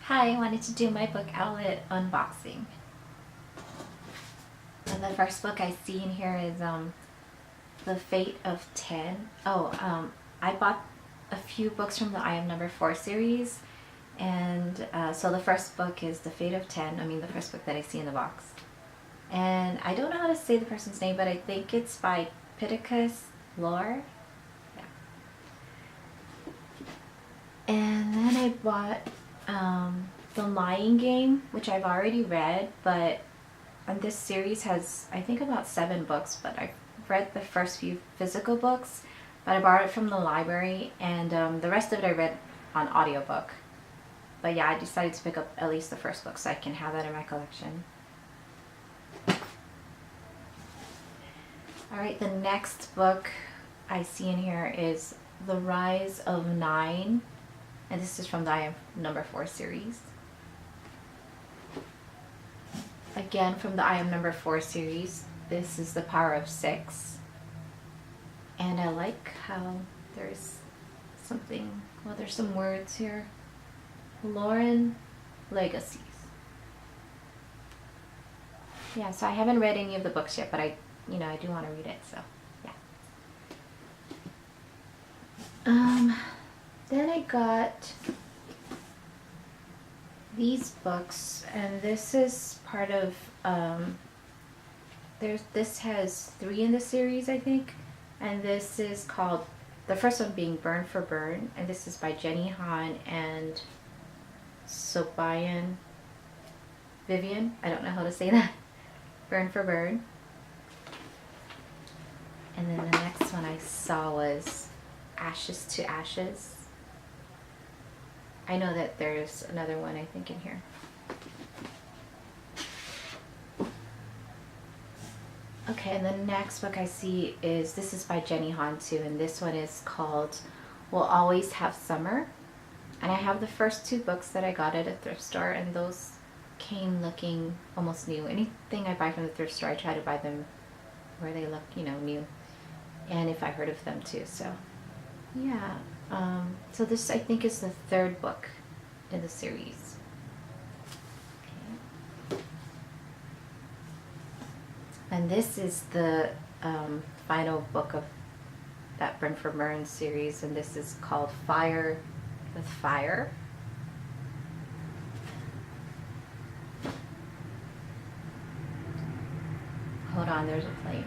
Hi, I wanted to do my book outlet unboxing. And the first book I see in here is The Fate of 10. I bought a few books from the I Am Number 4 series. And so the first book is The Fate of 10. I mean, the first book that I see in the box. And I don't know how to say the person's name, but I think it's by Pittacus Lore. Yeah. And then I bought The Lying Game, which I've already read, but and this series has, I think, about 7 books, but I've read the first few physical books, but I borrowed it from the library, and the rest of it I read on audiobook. But yeah, I decided to pick up at least the first book so I can have that in my collection. Alright, the next book I see in here is The Rise of 9, and this is from the I Am Number 4 series. Again, from the I Am Number 4 series, this is The Power of 6. And I like how there's something, well, there's some words here. Lauren Legacies. Yeah, so I haven't read any of the books yet, but I do want to read it, so yeah. Then I got these books, and this is part of this has 3 in the series, I think, and this is called, the first one being Burn for Burn, and this is by Jenny Han and Sobayan Vivian. I don't know how to say that. Burn for Burn. And then the next one I saw was Ashes to Ashes. I know that there's another one, I think, in here. Okay, and the next book I see is, this is by Jenny Han too, and this one is called We'll Always Have Summer. And I have the first 2 books that I got at a thrift store, and those came looking almost new. Anything I buy from the thrift store, I try to buy them where they look, new. And if I heard of them too, so yeah. So this, I think, is the 3rd book in the series. Okay. And this is the final book of that Burn for Burn series, and this is called Fire with Fire. Hold on, there's a plane.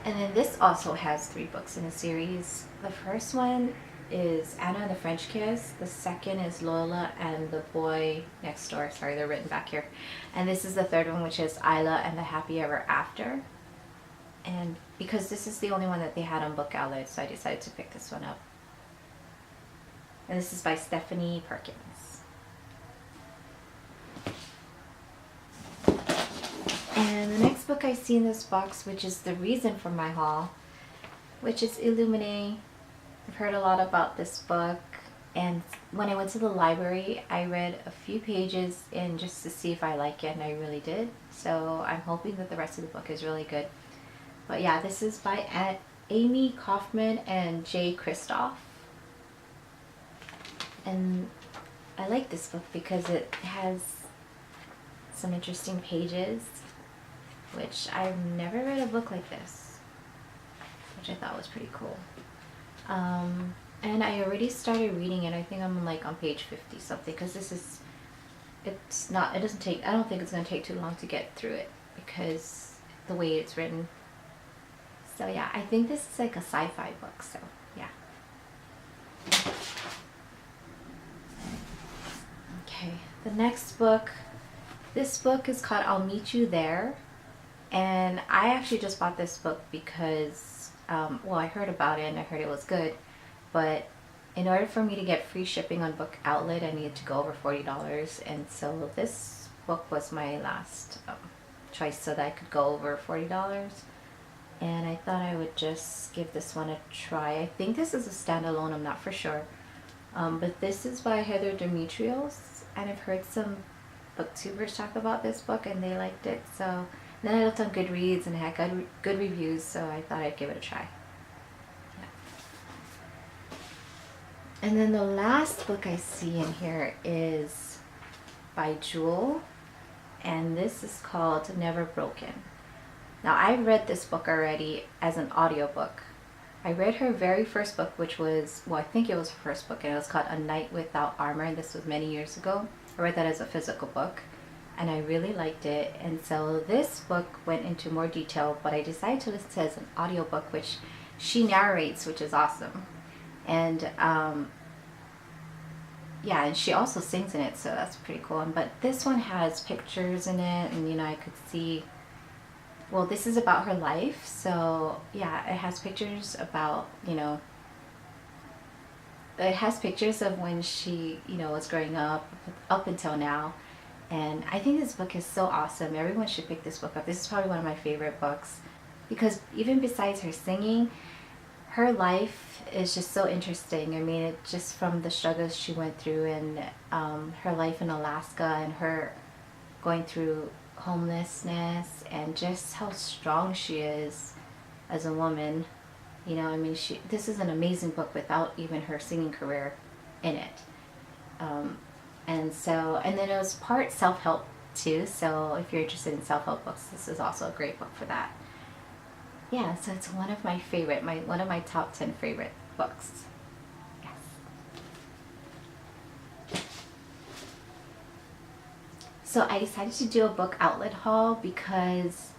And then this also has 3 books in the series. The first one is Anna and the French Kiss. The second is Lola and the Boy Next Door. Sorry, they're written back here. And this is the 3rd one, which is Isla and the Happy Ever After. And because this is the only one that they had on Book Outlet, so I decided to pick this one up. And this is by Stephanie Perkins. And the next book I see in this box, which is the reason for my haul, which is Illuminae. I've heard a lot about this book, and when I went to the library, I read a few pages in just to see if I like it, and I really did. So I'm hoping that the rest of the book is really good. But yeah, this is by Amy Kaufman and Jay Kristoff. And I like this book because it has some interesting pages, which I've never read a book like this, which I thought was pretty cool. And I already started reading it. I think I'm like on page 50 something, because it doesn't take, I don't think it's going to take too long to get through it because the way it's written. So yeah, I think this is like a sci-fi book, so yeah. Okay, the next book, this book is called I'll Meet You There. And I actually just bought this book because, well, I heard about it and I heard it was good. But in order for me to get free shipping on Book Outlet, I needed to go over $40. And so this book was my last choice so that I could go over $40. And I thought I would just give this one a try. I think this is a standalone, I'm not for sure. But this is by Heather Demetrios, and I've heard some booktubers talk about this book and they liked it. So then I looked on Goodreads and it had good reviews, so I thought I'd give it a try. Yeah. And then the last book I see in here is by Jewel, and this is called Never Broken. Now, I read this book already as an audiobook. I read her very first book, which was, well, I think it was her first book, and it was called A Knight Without Armor, and this was many years ago. I read that as a physical book, and I really liked it. And so this book went into more detail, but I decided to listen to it as an audiobook, which she narrates, which is awesome. And yeah, and she also sings in it, so that's pretty cool. But this one has pictures in it, and you know, I could see, well, this is about her life, so yeah, it has pictures about, you know, it has pictures of when she, you know, was growing up until now. And I think this book is so awesome. Everyone should pick this book up. This is probably one of my favorite books, because even besides her singing, her life is just so interesting. I mean, it just from the struggles she went through, and her life in Alaska, and her going through homelessness, and just how strong she is as a woman. You know, I mean, this is an amazing book without even her singing career in it. And then it was part self-help too, so if you're interested in self-help books, this is also a great book for that. Yeah, so it's one of my favorite, one of my top 10 favorite books. Yes. So I decided to do a book outlet haul because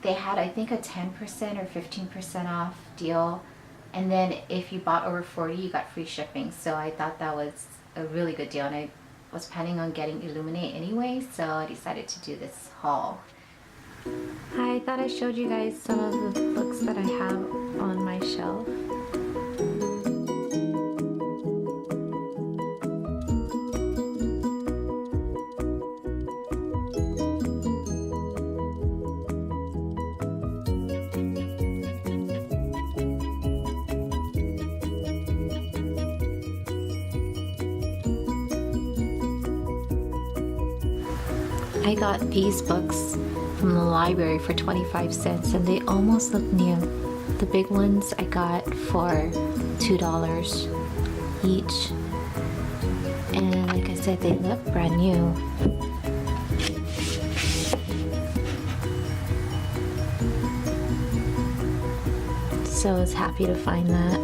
they had, I think, a 10% or 15% off deal, and then if you bought over 40, you got free shipping. So I thought that was a really good deal, and I was planning on getting Illuminate anyway, so I decided to do this haul. I thought I showed you guys some of the books that I have on my shelf. I got these books from the library for 25 cents, and they almost look new. The big ones I got for $2 each, and like I said, they look brand new. So I was happy to find that.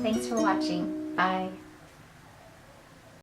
Thanks for watching. Bye.